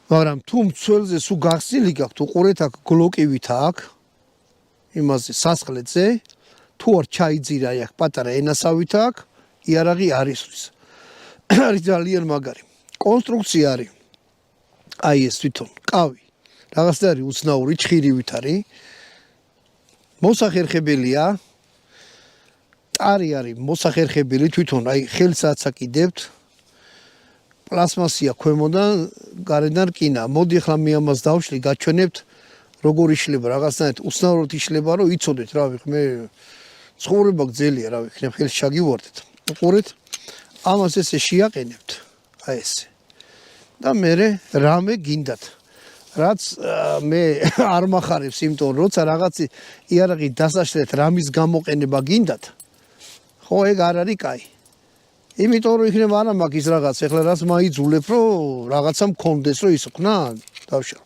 მაგრამ თუ მცველზე სულ გახსნილი გაქვთ უყურეთ აქ გლოკივით აქ იმაზე სასხლეთზე თუ არ ჩაიძირა აქ პატარა ენასავით აქ იარაღი არისთვის არის ძალიან მაგარი კონსტრუქცია არის აი ეს თვითონ კავი რაღაცა არის უცნაური ჭხირივით არის მოსახერხებელია ტარი არის მოსახერხებელი თვითონ აი ხელსაც აკიდებთ პლასმასია ქვემოდან გარედან რკინა მოდი ახლა მე ამას დავშლი გაჩვენებთ როგორ იშლება რაღაცნაირად უცნაურად იშლება რომ იცოდეთ რა ვიხ მე ცხოვრება გძელია რა ვიქნებ ხელს ჩაგივარდეთ უყურეთ ამას ესე შეაყენებთ აი ესე და მე რამე გინდათ რაც მე არ მახარებს იმიტომ როცა რაღაცი იარაღი დასაშლეთ რამის გამოყენება გინდათ ხო ეგ არ არის კაი იმიტომ რომ იქნება არა მაგის რაღაც ეხლა რაც მაიძულებ რომ რაღაცა მქონდეს რომ ისო ხნა დავშალ